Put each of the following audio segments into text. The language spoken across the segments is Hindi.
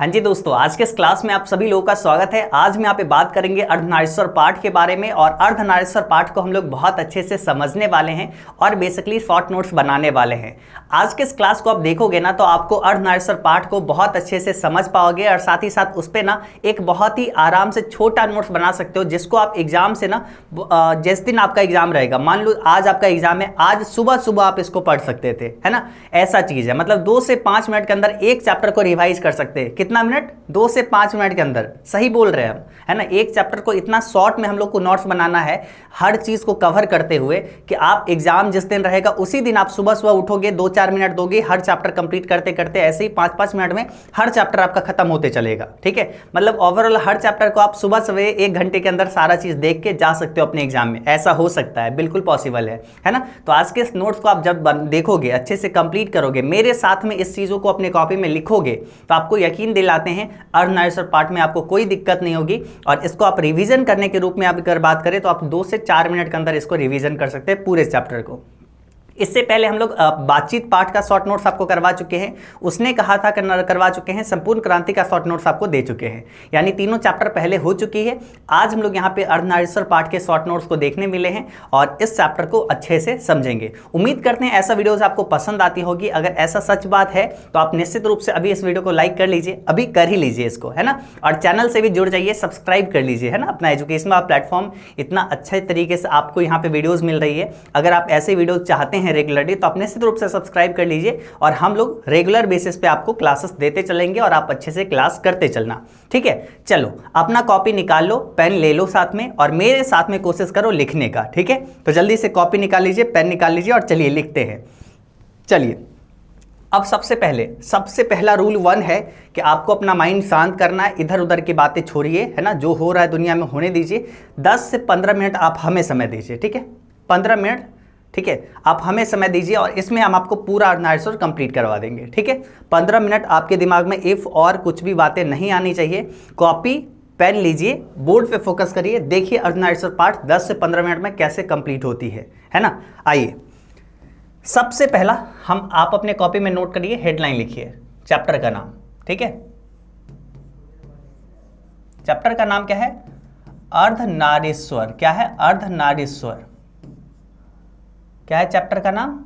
हाँ जी दोस्तों, आज के इस क्लास में आप सभी लोगों का स्वागत है। आज हम यहाँ पे बात करेंगे अर्धनारीश्वर पाठ के बारे में और अर्धनारीश्वर पाठ को हम लोग बहुत अच्छे से समझने वाले हैं और बेसिकली शॉर्ट नोट्स बनाने वाले हैं। आज के इस क्लास को आप देखोगे ना तो आपको अर्धनारीश्वर पाठ को बहुत अच्छे से समझ पाओगे और साथ ही साथ उस पर ना एक बहुत ही आराम से छोटा नोट्स बना सकते हो, जिसको आप एग्जाम से ना जिस दिन आपका एग्जाम रहेगा, मान लो आज आपका एग्जाम है, आज सुबह सुबह आप इसको पढ़ सकते थे, है ना। ऐसा चीज है, मतलब 2 से 5 मिनट के अंदर एक चैप्टर को रिवाइज कर सकते हैं। कितना मिनट? 2 से 5 मिनट के अंदर, सही बोल रहे हैं हम, है ना। एक चैप्टर को इतना शॉर्ट में हम लोग को नोट्स बनाना है, हर चीज को कवर करते हुए कि आप एग्जाम जिस दिन रहेगा उसी दिन आप सुबह सुबह उठोगे, 2-4 मिनट दोगे, हर चैप्टर कंप्लीट करते करते ऐसे ही 5-5 मिनट में हर चैप्टर आपका खत्म होते चलेगा। ठीक है, मतलब ओवरऑल हर चैप्टर को आप सुबह सवेरे 1 घंटे के अंदर सारा चीज देख के जा सकते हो अपने एग्जाम में। ऐसा हो सकता है, बिल्कुल पॉसिबल है ना। तो आज के इस नोट्स को आप जब देखोगे, अच्छे से कंप्लीट करोगे, मेरे साथ में इस चीजों को अपने कॉपी में लिखोगे, तो आपको यकीन दिलाते हैं अर्धनारीश्वर पाठ में आपको कोई दिक्कत नहीं होगी। और इसको आप रिवीजन करने के रूप में आप अगर बात करें तो आप 2 से 4 मिनट के अंदर इसको रिवीजन कर सकते हैं पूरे चैप्टर को। इससे पहले हम लोग बातचीत पाठ का शॉर्ट नोट्स आपको करवा चुके हैं, उसने कहा था करवा चुके हैं, संपूर्ण क्रांति का शॉर्ट नोट्स आपको दे चुके हैं, यानी तीनों चैप्टर पहले हो चुकी है। आज हम लोग यहाँ पे अर्धनारीश्वर पाठ के शॉर्ट नोट्स को देखने मिले हैं और इस चैप्टर को अच्छे से समझेंगे। उम्मीद करते हैं ऐसा वीडियोज आपको पसंद आती होगी। अगर ऐसा सच बात है तो आप निश्चित रूप से अभी इस वीडियो को लाइक कर लीजिए, अभी कर ही लीजिए इसको, है ना। और चैनल से भी जुड़ जाइए, सब्सक्राइब कर लीजिए, है ना। अपना एजुकेशनल प्लेटफॉर्म इतना अच्छे तरीके से आपको यहाँ पे वीडियोज मिल रही है। अगर आप ऐसे वीडियो चाहते हैं रेगुलरली तो अपने निश्चित रूप से सब्सक्राइब कर लीजिए और हम लोग रेगुलर बेसिस पे आपको क्लासेस देते चलेंगे और आप अच्छे से क्लास करते चलना। ठीक है, चलो अपना कॉपी निकाल लो, पेन ले लो साथ में और मेरे साथ में कोशिश करो लिखने का। ठीक है, तो जल्दी से कॉपी निकाल लीजिए, पेन निकाल लीजिए और चलिए लिखते हैं। चलिए, अब सबसे पहला रूल 1 है कि आपको अपना माइंड शांत करना है, इधर उधर की बातें छोड़िए, है ना। जो हो रहा है दुनिया में होने दीजिए। 10 से 15 मिनट आप हमें समय दीजिए। ठीक है, 15 मिनट, ठीक है, आप हमें समय दीजिए और इसमें हम आपको पूरा अर्धनारीश्वर कंप्लीट करवा देंगे। ठीक है, 15 मिनट आपके दिमाग में इफ और कुछ भी बातें नहीं आनी चाहिए। कॉपी पेन लीजिए, बोर्ड पे फोकस करिए, देखिए अर्धनारीश्वर पाठ 10 से 15 मिनट में कैसे कंप्लीट होती है ना। आइए, सबसे पहला आप अपने कॉपी में नोट करिए, हेडलाइन लिखिए, चैप्टर का नाम। ठीक है, चैप्टर का नाम क्या है? अर्धनारीश्वर। क्या है? अर्धनारीश्वर। क्या है चैप्टर का नाम?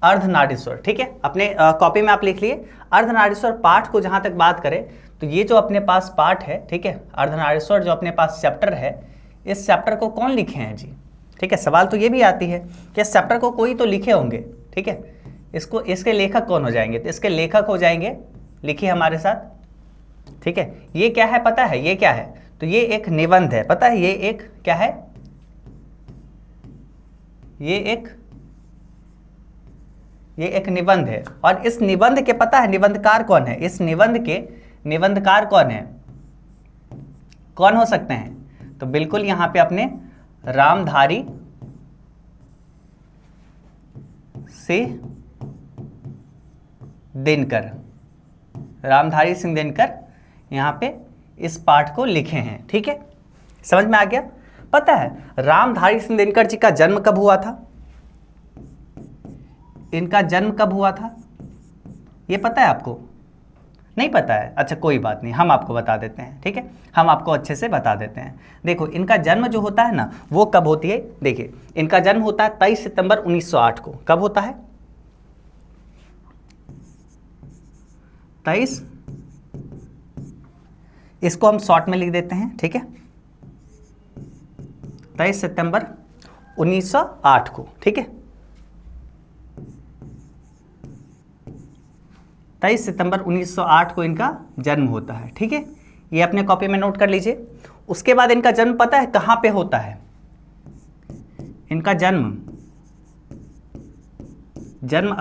अर्धनारीश्वर। ठीक है, अपने कॉपी में आप लिख लिए अर्धनारीश्वर पाठ को। जहां तक बात करें तो ये जो अपने पास पाठ है, ठीक है, अर्धनारीश्वर जो अपने पास चैप्टर है, इस चैप्टर को कौन लिखे हैं जी? ठीक है, सवाल तो ये भी आती है कि इस चैप्टर को कोई तो लिखे होंगे। ठीक है, इसके लेखक कौन हो जाएंगे? तो इसके लेखक हो जाएंगे, लिखिए हमारे साथ। ठीक है, ये क्या है पता है? ये क्या है? तो ये एक निबंध है, पता है? ये एक क्या है? ये एक निबंध है। और इस निबंध के पता है निबंधकार कौन है? इस निबंध के निबंधकार कौन है? कौन हो सकते हैं? तो बिल्कुल यहां पे अपने रामधारी सिंह दिनकर, रामधारी सिंह दिनकर यहां पे इस पाठ को लिखे हैं। ठीक है, समझ में आ गया? पता है रामधारी सिंह दिनकर जी का जन्म कब हुआ था? इनका जन्म कब हुआ था ये पता है आपको? नहीं पता है? अच्छा कोई बात नहीं, हम आपको बता देते हैं। ठीक है, हम आपको अच्छे से बता देते हैं। देखो, इनका जन्म जो होता है ना, वो कब होती है? देखिए, इनका जन्म होता है 23 सितंबर 1908 को। कब होता है? 23, इसको हम शॉर्ट में लिख देते हैं। ठीक है, 23 सितंबर 1908 को। ठीक है, 23 सितंबर 1908 को इनका जन्म होता है। ठीक है, ये अपने कॉपी में नोट कर लीजिए। उसके बाद इनका जन्म पता है कहां पे होता है? इनका जन्म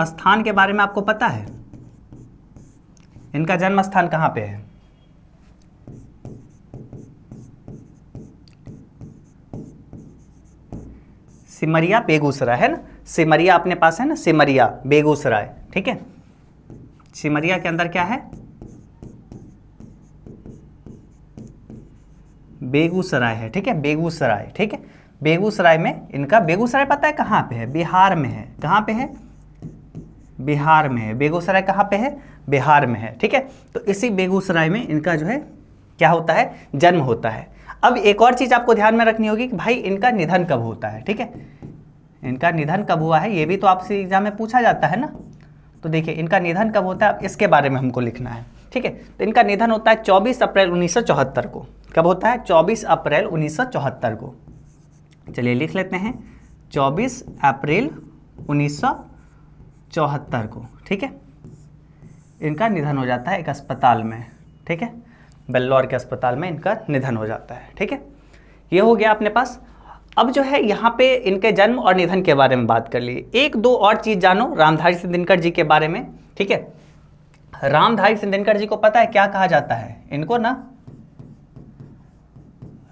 स्थान के बारे में आपको पता है? इनका जन्म स्थान कहां पे है? सिमरिया बेगूसराय, है ना। सिमरिया अपने पास है ना, सिमरिया बेगूसराय। ठीक है, सिमरिया के अंदर क्या है? बेगूसराय है। ठीक है, बेगूसराय। ठीक है, बेगूसराय में इनका, बेगूसराय पता है कहाँ पे है? बिहार में है। कहाँ पे है? बिहार में है। बेगूसराय कहाँ पे है? बिहार में है। ठीक है, तो इसी बेगूसराय में इनका जो है क्या होता है? जन्म होता है। अब एक और चीज़ आपको ध्यान में रखनी होगी कि भाई इनका निधन कब होता है। ठीक है, इनका निधन कब हुआ है ये भी तो आपसे एग्जाम में पूछा जाता है ना। तो देखिए इनका निधन कब होता है, अब इसके बारे में हमको लिखना है। ठीक है, तो इनका निधन होता है 24 अप्रैल 1974 को। कब होता है? 24 अप्रैल 1974 को। चलिए लिख लेते हैं 24 अप्रैल 1974 को। ठीक है, इनका निधन हो जाता है एक अस्पताल में। ठीक है, बेल्लौर के अस्पताल में इनका निधन हो जाता है। ठीक है, ये हो गया अपने पास। अब जो है यहाँ पे इनके जन्म और निधन के बारे में बात कर लिए। एक दो और चीज़ जानो रामधारी सिंह दिनकर जी के बारे में। ठीक है, रामधारी सिंह दिनकर जी को पता है क्या कहा जाता है? इनको ना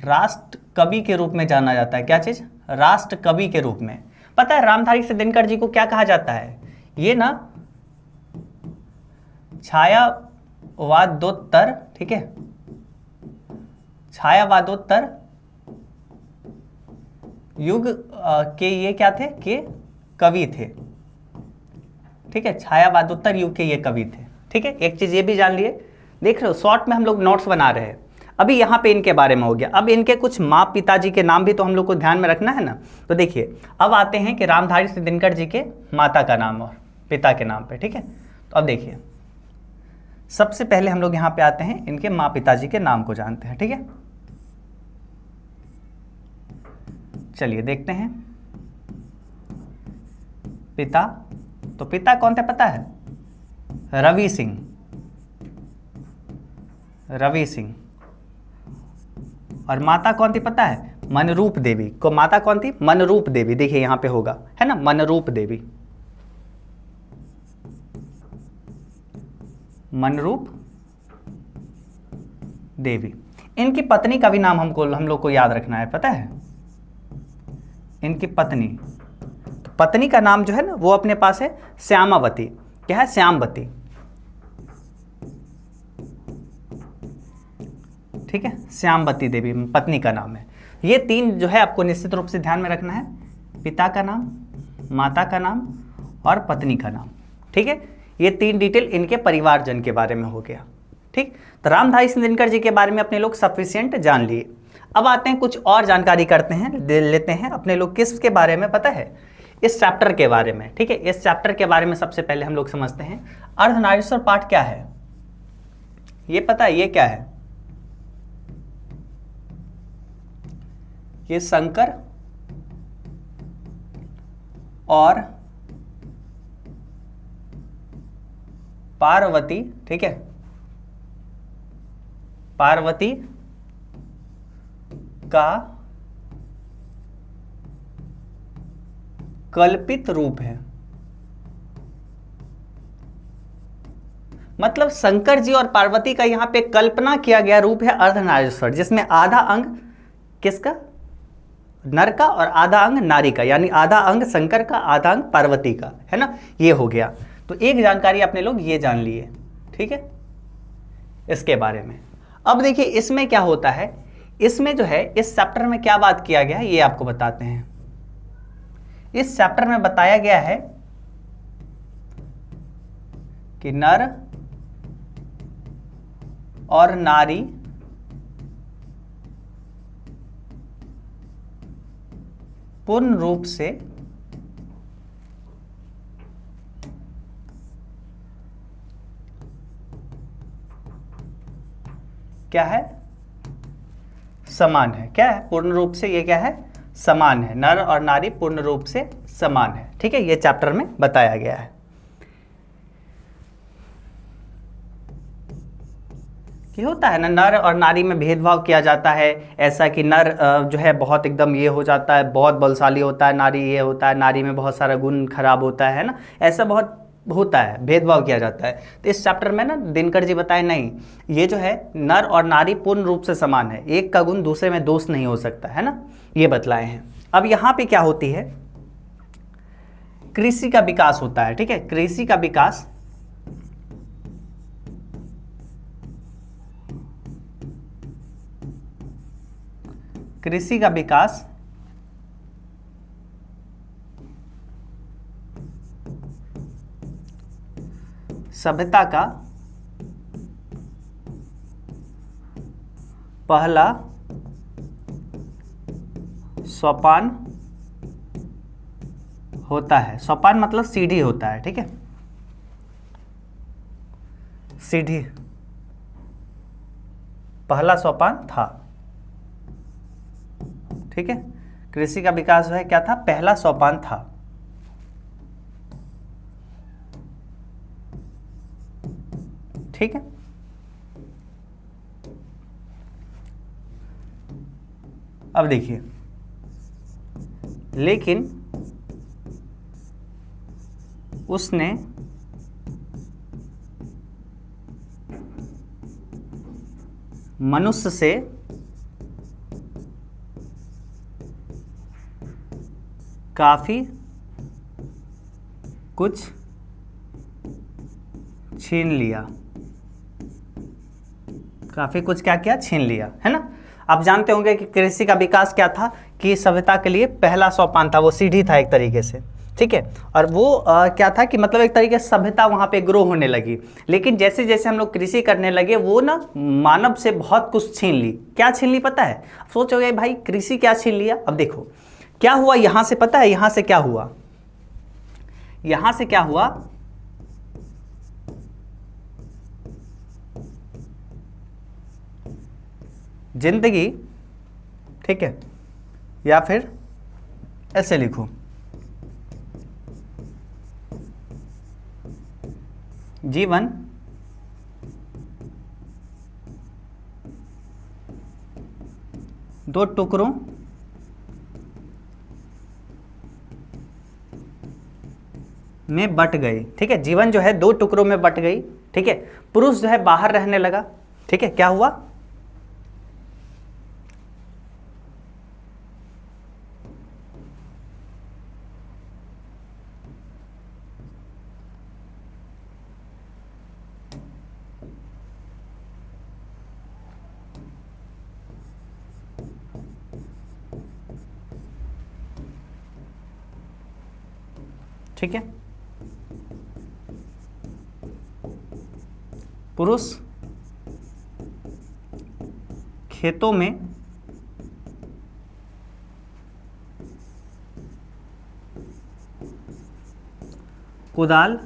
राष्ट्र कवि के रूप में जाना जाता है। क्या चीज़? राष्ट्र कवि के रूप में। पता है रामधारी सिंह दिनकर जी को क्या कहा जाता है? ये ना छायावादोत्तर, ठीक है, छायावादोत्तर युग के ये क्या थे? के कवि थे। ठीक है, छायावादोत्तर युग के ये कवि थे। ठीक है, एक चीज़ ये भी जान लिए। देख रहे हो शॉर्ट में हम लोग नोट्स बना रहे हैं। अभी यहाँ पे इनके बारे में हो गया। अब इनके कुछ माँ पिताजी के नाम भी तो हम लोग को ध्यान में रखना है ना। तो देखिए अब आते हैं कि रामधारी सिंह दिनकर जी के माता का नाम और पिता के नाम पे। ठीक है, तो अब देखिए सबसे पहले हम लोग यहाँ पे आते हैं, इनके माँ पिताजी के नाम को जानते हैं। ठीक है, चलिए देखते हैं। पिता, तो पिता कौन थे पता है? रवि सिंह। रवि सिंह। और माता कौन थी पता है? मनरूप देवी। को माता कौन थी? मनरूप देवी। देखिए यहां पे होगा, है ना, मनरूप देवी। मनरूप देवी। इनकी पत्नी का भी नाम हम लोग को याद रखना है, पता है? इनकी पत्नी, तो पत्नी का नाम जो है ना वो अपने पास है श्यामावती। क्या है? श्यामवती। ठीक है, श्यामवती देवी पत्नी का नाम है। ये तीन जो है आपको निश्चित रूप से ध्यान में रखना है, पिता का नाम, माता का नाम और पत्नी का नाम। ठीक है, ये तीन डिटेल इनके परिवारजन के बारे में हो गया। ठीक, तो रामधारी सिंह दिनकर जी के बारे में अपने लोग सफिशिएंट जान लिए। अब आते हैं कुछ और जानकारी करते हैं, लेते हैं अपने लोग किसके बारे में पता है? इस चैप्टर के बारे में। ठीक है, इस चैप्टर के बारे में सबसे पहले हम लोग समझते हैं अर्धनारीश्वर पाठ क्या है। ये पता है ये क्या है? ये शंकर और पार्वती, ठीक है, पार्वती का कल्पित रूप है। मतलब शंकर जी और पार्वती का यहां पे कल्पना किया गया रूप है अर्धनारीश्वर, जिसमें आधा अंग किसका? नर का और आधा अंग नारी का, यानी आधा अंग शंकर का, आधा अंग पार्वती का, है ना। ये हो गया। तो एक जानकारी अपने लोग ये जान लिए। ठीक है, इसके बारे में। अब देखिए इसमें क्या होता है, इसमें जो है इस चैप्टर में क्या बात किया गया है ये आपको बताते हैं। इस चैप्टर में बताया गया है कि नर और नारी पूर्ण रूप से क्या है? समान है। क्या है? पूर्ण रूप से ये क्या है? समान है। नर और नारी पूर्ण रूप से समान है। ठीक है, ये चैप्टर में बताया गया है। कि होता है ना नर और नारी में भेदभाव किया जाता है, ऐसा कि नर जो है बहुत एकदम ये हो जाता है, बहुत बलशाली होता है, नारी ये होता है, नारी में बहुत सारा गुण खराब होता है ना, ऐसा बहुत होता है, भेदभाव किया जाता है। तो इस चैप्टर में ना दिनकर जी बताए नहीं, ये जो है नर और नारी पूर्ण रूप से समान है, एक का गुण दूसरे में दोष नहीं हो सकता, है ना, ये बतलाए हैं। अब यहाँ पे क्या होती है, कृषि का विकास होता है। ठीक है, कृषि का विकास कृषि का विकास सभ्यता का पहला सोपान होता है। सोपान मतलब सीढ़ी होता है, ठीक है, सीढ़ी पहला सोपान था, ठीक है। कृषि का विकास जो है क्या था, पहला सोपान था। ठीक है, अब देखिए, लेकिन उसने मनुष्य से काफी कुछ छीन लिया। काफी कुछ क्या किया, छीन लिया, है ना। आप जानते होंगे कि कृषि का विकास क्या था, कि सभ्यता के लिए पहला सोपान था, वो सीढ़ी था एक तरीके से, ठीक है। और वो क्या था कि मतलब एक तरीके से सभ्यता वहाँ पे ग्रो होने लगी। लेकिन जैसे जैसे हम लोग कृषि करने लगे, वो ना मानव से बहुत कुछ छीन ली। क्या छीन ली पता है? सोचोगे भाई कृषि क्या छीन लिया। अब देखो क्या हुआ यहाँ से, पता है यहाँ से क्या हुआ? यहाँ से क्या हुआ, जिंदगी, ठीक है, या फिर ऐसे लिखो, जीवन दो टुकड़ों में बट गई। ठीक है, जीवन जो है दो टुकड़ों में बट गई। ठीक है, पुरुष जो है बाहर रहने लगा। ठीक है, क्या हुआ? ठीक है, पुरुष खेतों में कुदाल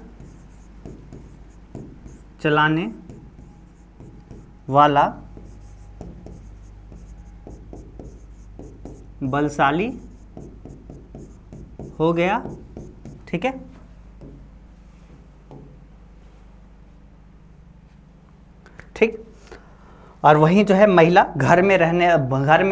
चलाने वाला बलशाली हो गया। ठीक है, ठीक। और वहीं जो है महिला घर में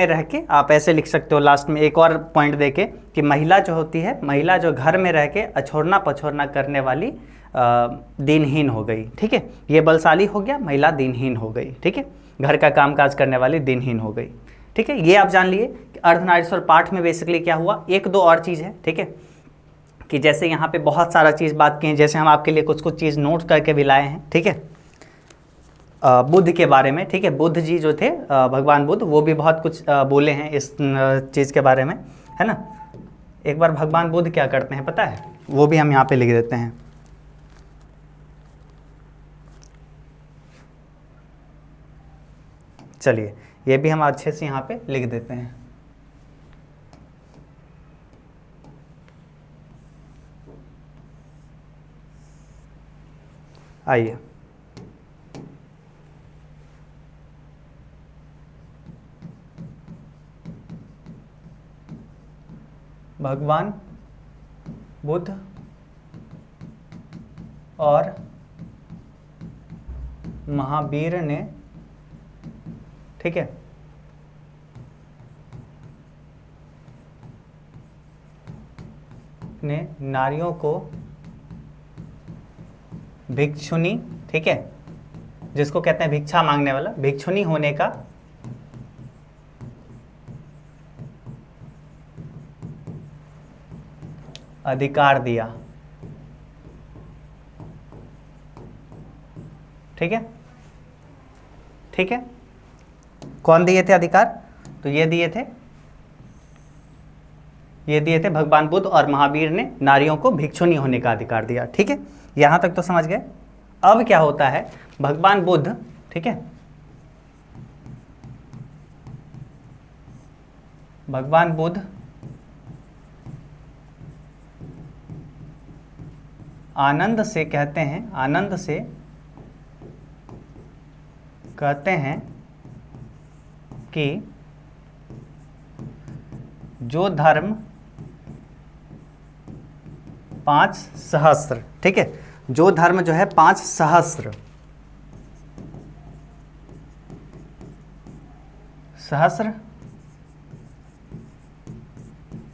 रह के, आप ऐसे लिख सकते हो लास्ट में एक और पॉइंट देके कि महिला जो होती है, महिला जो घर में रह के अछोड़ना पछोड़ना करने वाली दिनहीन हो गई। ठीक है, ये बलशाली हो गया, महिला दिनहीन हो गई। ठीक है, घर का कामकाज करने वाली दिनहीन हो गई। ठीक है, ये आप जान लिए कि अर्धनारीश्वर पाठ में बेसिकली क्या हुआ। एक दो और चीज़ है, ठीक है, कि जैसे यहाँ पे बहुत सारा चीज़ बात की है, जैसे हम आपके लिए कुछ कुछ चीज़ नोट करके भी लाए हैं। ठीक है, बुद्ध के बारे में। ठीक है, बुद्ध जी जो थे, भगवान बुद्ध, वो भी बहुत कुछ बोले हैं इस चीज़ के बारे में, है ना। एक बार भगवान बुद्ध क्या करते हैं पता है, वो भी हम यहाँ पे लिख देते हैं। चलिए, ये भी हम अच्छे से यहाँ पे लिख देते हैं। आइए, भगवान बुद्ध और महावीर ने, ठीक है, ने नारियों को भिक्षुनी, ठीक है, जिसको कहते हैं भिक्षा मांगने वाला, भिक्षुनी होने का अधिकार दिया। ठीक है, ठीक है, कौन दिए थे अधिकार? तो ये दिए थे भगवान बुद्ध और महावीर ने नारियों को भिक्षुनी होने का अधिकार दिया। ठीक है, यहां तक तो समझ गए। अब क्या होता है, भगवान बुद्ध, ठीक है, भगवान बुद्ध आनंद से कहते हैं, आनंद से कहते हैं कि जो धर्म 5 सहस्त्र, ठीक है, जो धर्म जो है 5 सहस्त्र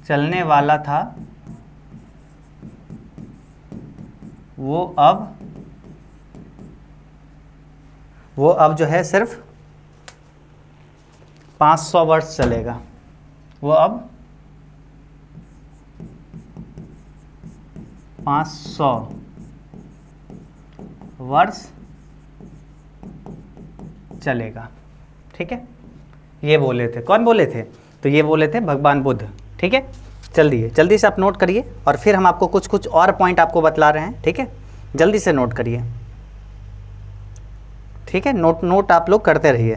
चलने वाला था, वो अब जो है सिर्फ 500 वर्ष चलेगा, वो अब 500 वर्ष चलेगा, ठीक है। ये बोले थे, कौन बोले थे, तो ये बोले थे भगवान बुद्ध, ठीक है। जल्दी से आप नोट करिए और फिर हम आपको कुछ कुछ और पॉइंट आपको बतला रहे हैं, ठीक है, जल्दी से नोट करिए, ठीक है, नोट आप लोग करते रहिए।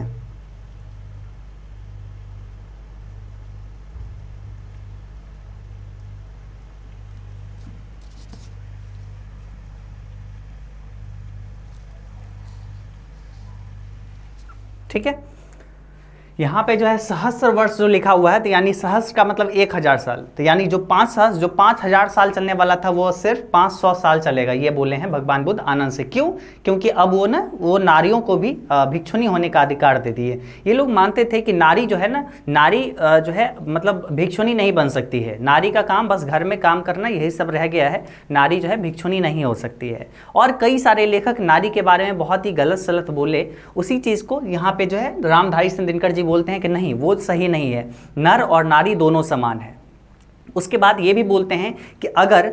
ठीक है, यहाँ पे जो है सहस्त्र वर्ष जो लिखा हुआ है, तो यानी सहस्त्र का मतलब 1000 साल, तो यानी जो 5000 साल चलने वाला था वो सिर्फ 500 साल चलेगा, ये बोले हैं भगवान बुद्ध आनंद से। क्यों? क्योंकि अब वो नारियों को भी भिक्षुनी होने का अधिकार दे दिए। ये लोग मानते थे कि नारी जो है ना, नारी जो है मतलब भिक्षुनी नहीं बन सकती है, नारी का काम बस घर में काम करना, यही सब रह गया है, नारी जो है भिक्षुनी नहीं हो सकती है। और कई सारे लेखक नारी के बारे में बहुत ही गलत सलत बोले, उसी चीज़ को यहाँ पे जो है रामधारी सिंह दिनकर जी बोलते हैं कि नहीं, वो सही नहीं है, नर और नारी दोनों समान है। उसके बाद ये भी बोलते हैं कि अगर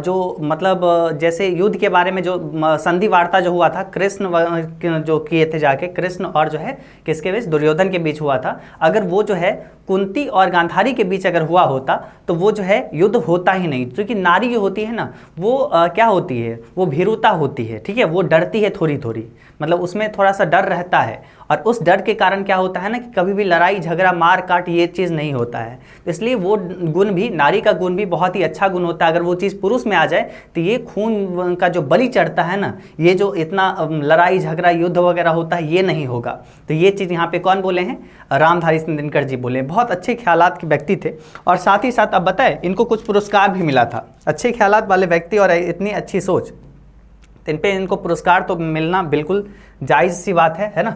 जो मतलब जैसे युद्ध के बारे में जो संधि वार्ता जो हुआ था, कृष्ण जो किए थे जाके, कृष्ण और जो है किसके बीच, दुर्योधन के बीच हुआ था, अगर वो जो है कुंती और गांधारी के बीच अगर हुआ होता तो वो जो है युद्ध होता ही नहीं, क्योंकि नारी जो होती है ना वो क्या होती है, वो भीरुता होती है, ठीक है, वो डरती है थोड़ी थोड़ी, मतलब उसमें थोड़ा सा डर रहता है, और उस डर के कारण क्या होता है ना कि कभी भी लड़ाई झगड़ा मार काट ये चीज़ नहीं होता है। इसलिए वो गुण भी, नारी का गुण भी बहुत ही अच्छा गुण होता है। अगर वो चीज़ पुरुष में आ जाए तो ये खून का जो बलि चढ़ता है ना, ये जो इतना लड़ाई झगड़ा युद्ध वगैरह होता है, ये नहीं होगा। तो ये चीज़ यहाँ पे कौन बोले हैं, रामधारी सिंह दिनकर जी बोले। बहुत अच्छे ख्यालात के व्यक्ति थे, और साथ ही साथ अब बताए इनको कुछ पुरस्कार भी मिला था। अच्छे ख्यालात वाले व्यक्ति और इतनी अच्छी सोच, तो इन पे इनको पुरस्कार तो मिलना बिल्कुल जायज़ सी बात है ना,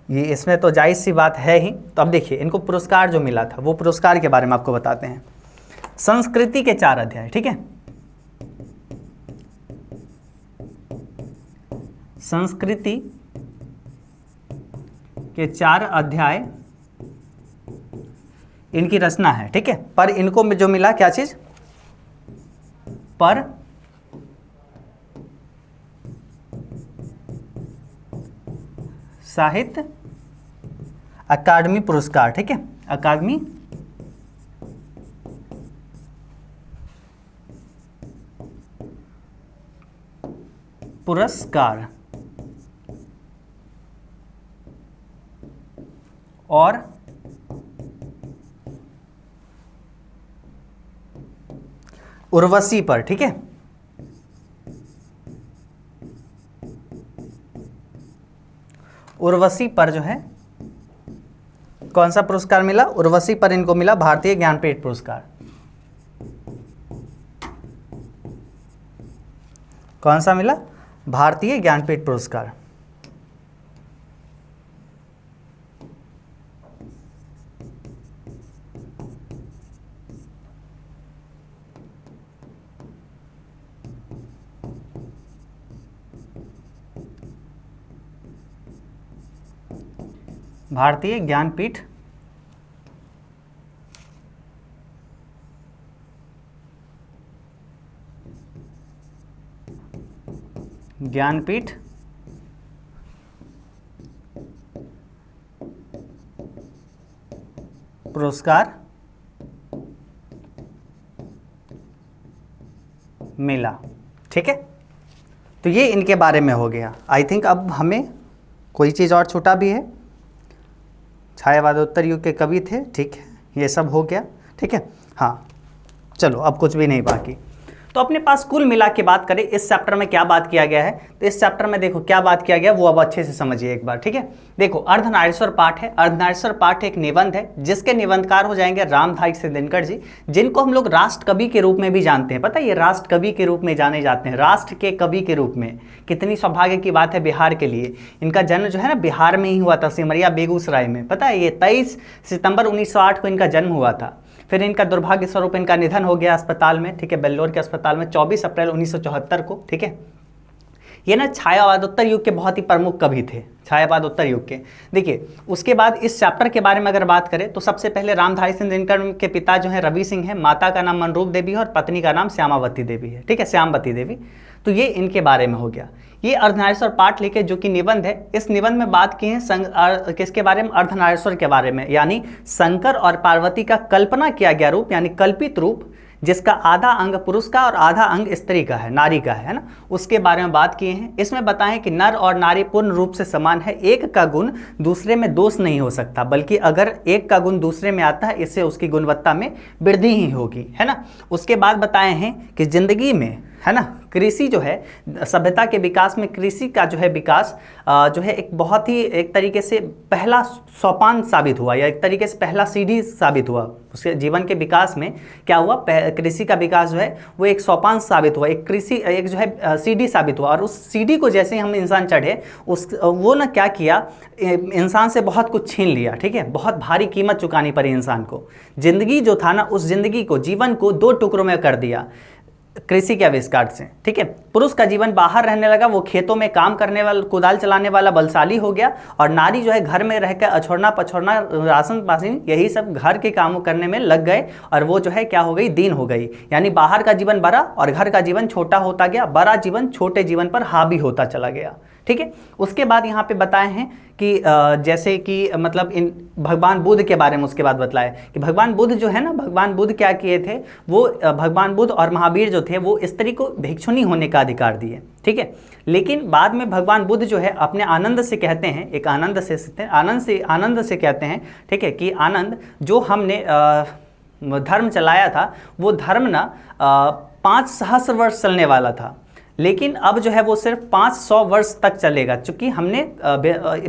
ये इसमें तो जायज़ सी बात है ही। तो अब देखिए इनको पुरस्कार जो मिला था, वो पुरस्कार के बारे में आपको बताते हैं। संस्कृति के 4 अध्याय, ठीक है, संस्कृति के 4 अध्याय इनकी रचना है, ठीक है। पर इनको जो मिला क्या चीज, पर साहित्य अकादमी पुरस्कार, ठीक है, अकादमी पुरस्कार। और उर्वशी पर, ठीक है, उर्वशी पर जो है कौन सा पुरस्कार मिला, उर्वशी पर इनको मिला भारतीय ज्ञानपीठ पुरस्कार। कौन सा मिला, भारतीय ज्ञानपीठ पुरस्कार। भारतीय ज्ञानपीठ ज्ञानपीठ पुरस्कार मिला, ठीक है। तो ये इनके बारे में हो गया। आई थिंक अब हमें कोई चीज़ और छूटा भी है। छायावादोत्तर युग के कवि थे, ठीक है, ये सब हो गया, ठीक है। हाँ चलो अब कुछ भी नहीं बाकी। तो अपने पास कुल मिला के बात करें इस चैप्टर में क्या बात किया गया है, तो इस चैप्टर में देखो क्या बात किया गया वो अब अच्छे से समझिए एक बार, ठीक है। देखो अर्धनारीश्वर पाठ है। अर्धनारीश्वर पाठ एक निबंध है जिसके निबंधकार हो जाएंगे रामधारी सिंह दिनकर जी, जिनको हम लोग राष्ट्र कवि के रूप में भी जानते हैं। पता है ये राष्ट्र कवि के रूप में जाने जाते हैं, राष्ट्र के कवि के रूप में। कितनी सौभाग्य की बात है बिहार के लिए। इनका जन्म जो है ना बिहार में ही हुआ था, सिमरिया बेगूसराय में। पता है ये 23 सितंबर 1908 को इनका जन्म हुआ था। फिर इनका दुर्भाग्य स्वरूप इनका निधन हो गया अस्पताल में, ठीक है, बेल्लोर के अस्पताल में 24 अप्रैल 1974 को, ठीक है। ये ना छायावादोत्तर युग के बहुत ही प्रमुख कवि थे, छायावादोत्तर युग के। देखिए उसके बाद इस चैप्टर के बारे में अगर बात करें तो सबसे पहले रामधारी सिंह दिनकर के पिता जो है रवि सिंह है, माता का नाम मनरूप देवी है और पत्नी का नाम श्यामावती देवी है, ठीक है, श्यामवती देवी। तो ये इनके बारे में हो गया। ये अर्धनारीश्वर पाठ लिखे जो कि निबंध है। इस निबंध में बात की है किसके बारे में, अर्धनारीश्वर के बारे में, यानी शंकर और पार्वती का कल्पना किया गया रूप, यानी कल्पित रूप, जिसका आधा अंग पुरुष का और आधा अंग स्त्री का है, नारी का है ना, उसके बारे में बात किए हैं। इसमें बताएं कि नर और नारी पूर्ण रूप से समान है, एक का गुण दूसरे में दोष नहीं हो सकता, बल्कि अगर एक का गुण दूसरे में आता है इससे उसकी गुणवत्ता में वृद्धि ही होगी, है ना। उसके बाद बताए हैं कि जिंदगी में, है ना, कृषि जो है सभ्यता के विकास में कृषि का जो है विकास जो है एक बहुत ही एक तरीके से पहला सोपान साबित हुआ, या एक तरीके से पहला सीढ़ी साबित हुआ। उसके जीवन के विकास में क्या हुआ, कृषि का विकास जो है वो एक सोपान साबित हुआ, एक कृषि एक जो है सीढ़ी साबित हुआ। और उस सीढ़ी को जैसे ही हम इंसान चढ़े वो ना क्या किया, इंसान से बहुत कुछ छीन लिया, ठीक है, बहुत भारी कीमत चुकानी पड़ी इंसान को। जिंदगी जो था ना उस जिंदगी को, जीवन को 2 टुकड़ों में कर दिया कृषि के आविष्कार से, ठीक है। पुरुष का जीवन बाहर रहने लगा, वो खेतों में काम करने वाला, कुदाल चलाने वाला बलशाली हो गया, और नारी जो है घर में रहकर अछोड़ना पछोड़ना, राशन पानी, यही सब घर के कामों करने में लग गए, और वो जो है क्या हो गई, दीन हो गई। यानी बाहर का जीवन बड़ा और घर का जीवन छोटा होता गया, बड़ा जीवन छोटे जीवन पर हावी होता चला गया, ठीक है। उसके बाद यहाँ पे बताए हैं कि जैसे कि मतलब इन भगवान बुद्ध के बारे में उसके बाद बतलाया कि भगवान बुद्ध जो है ना, भगवान बुद्ध क्या किए थे, वो भगवान बुद्ध और महावीर जो थे वो स्त्री को भिक्षुणी होने का अधिकार दिए, ठीक है। लेकिन बाद में भगवान बुद्ध जो है अपने आनंद से कहते हैं, एक आनंद से कहते हैं, ठीक है, कि आनंद जो हमने धर्म चलाया था वो धर्म ना 5 सहस्र वर्ष चलने वाला था, लेकिन अब जो है वो सिर्फ 500 वर्ष तक चलेगा, चूँकि हमने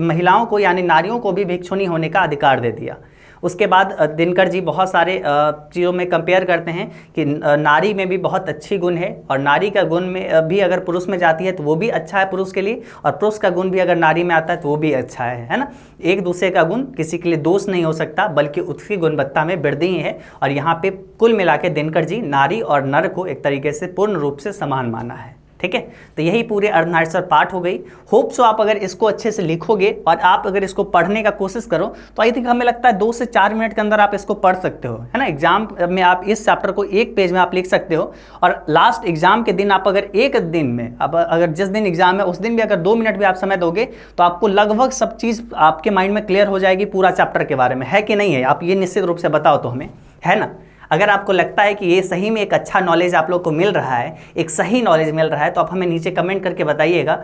महिलाओं को यानी नारियों को भी भिक्षुणी होने का अधिकार दे दिया। उसके बाद दिनकर जी बहुत सारे चीज़ों में कंपेयर करते हैं कि नारी में भी बहुत अच्छी गुण है, और नारी का गुण में भी अगर पुरुष में जाती है तो वो भी अच्छा है पुरुष के लिए, और पुरुष का गुण भी अगर नारी में आता है तो वो भी अच्छा है ना। एक दूसरे का गुण किसी के लिए दोष नहीं हो सकता, बल्कि उसकी गुणवत्ता में वृद्धि ही है। और यहाँ पे कुल मिला के दिनकर जी नारी और नर को एक तरीके से पूर्ण रूप से समान माना है, ठीक है। तो यही पूरे अर्धनारीश्वर पाठ हो गई। होप सो आप अगर इसको अच्छे से लिखोगे और आप अगर इसको पढ़ने का कोशिश करो तो आई थिंक हमें लगता है 2 से 4 मिनट के अंदर आप इसको पढ़ सकते हो, है ना। एग्जाम में आप इस चैप्टर को 1 पेज में आप लिख सकते हो, और लास्ट एग्जाम के दिन आप अगर एक दिन में, अब अगर जिस दिन एग्जाम है उस दिन भी अगर 2 मिनट भी आप समय दोगे तो आपको लगभग सब चीज़ आपके माइंड में क्लियर हो जाएगी पूरा चैप्टर के बारे में, है कि नहीं है। आप ये निश्चित रूप से बताओ तो हमें, है ना। अगर आपको लगता है कि ये सही में एक अच्छा नॉलेज आप लोग को मिल रहा है, एक सही नॉलेज मिल रहा है, तो आप हमें नीचे कमेंट करके बताइएगा।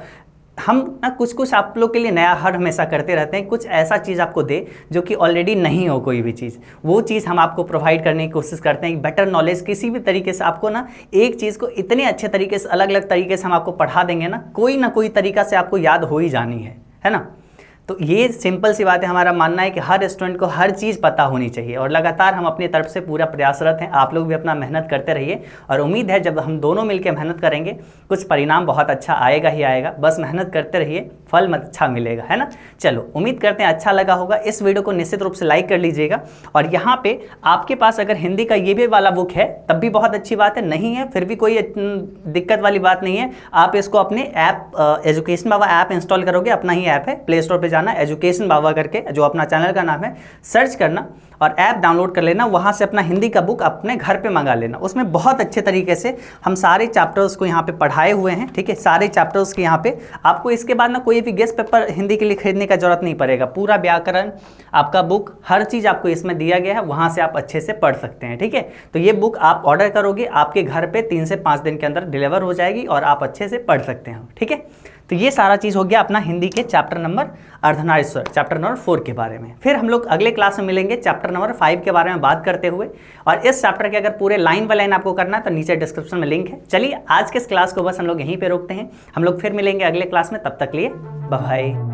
हम ना कुछ आप लोग के लिए नया हर हमेशा करते रहते हैं, कुछ ऐसा चीज़ आपको दे जो कि ऑलरेडी नहीं हो कोई भी चीज़, वो चीज़ हम आपको प्रोवाइड करने की कोशिश करते हैं। बेटर नॉलेज किसी भी तरीके से आपको ना, एक चीज़ को इतने अच्छे तरीके से अलग अलग तरीके से हम आपको पढ़ा देंगे ना कोई तरीका से आपको याद हो ही जानी है ना। तो ये सिंपल सी बात है, हमारा मानना है कि हर स्टूडेंट को हर चीज़ पता होनी चाहिए, और लगातार हम अपनी तरफ से पूरा प्रयासरत हैं। आप लोग भी अपना मेहनत करते रहिए, और उम्मीद है जब हम दोनों मिलकर मेहनत करेंगे कुछ परिणाम बहुत अच्छा आएगा ही आएगा। बस मेहनत करते रहिए, फल अच्छा मिलेगा, है ना। चलो उम्मीद करते हैं अच्छा लगा होगा। इस वीडियो को निश्चित रूप से लाइक कर लीजिएगा, और यहाँ पे आपके पास अगर हिंदी का ये भी वाला बुक है तब भी बहुत अच्छी बात है, नहीं है फिर भी कोई दिक्कत वाली बात नहीं है। आप इसको अपने ऐप एजुकेशन बाबा ऐप इंस्टॉल करोगे, अपना ही ऐप है, प्ले स्टोर पर जाना, एजुकेशन बाबा करके जो अपना चैनल का नाम है, सर्च करना और ऐप डाउनलोड कर लेना। वहाँ से अपना हिंदी का बुक अपने घर पे मंगा लेना। उसमें बहुत अच्छे तरीके से हम सारे चैप्टर्स को यहाँ पे पढ़ाए हुए हैं, ठीक है, सारे चैप्टर्स के यहाँ पे आपको इसके बाद ना कोई भी गेस्ट पेपर हिंदी के लिए खरीदने का जरूरत नहीं पड़ेगा। पूरा व्याकरण आपका बुक, हर चीज़ आपको इसमें दिया गया है, वहाँ से आप अच्छे से पढ़ सकते हैं, ठीक है। तो ये बुक आप ऑर्डर करोगे, आपके घर पे 3 से 5 दिन के अंदर डिलीवर हो जाएगी और आप अच्छे से पढ़ सकते हैं, ठीक है। तो ये सारा चीज़ हो गया अपना हिंदी के chapter number Ardhanarishwar, chapter number 4 के बारे में। फिर हम लोग अगले क्लास में मिलेंगे चैप्टर नंबर 5 के बारे में बात करते हुए। और इस चैप्टर के अगर पूरे लाइन बाय लाइन आपको करना है तो नीचे डिस्क्रिप्शन में लिंक है। चलिए आज के इस क्लास को बस हम लोग यहीं पे रोकते हैं, हम लोग फिर मिलेंगे अगले क्लास में, तब तक लिए बाय बाय।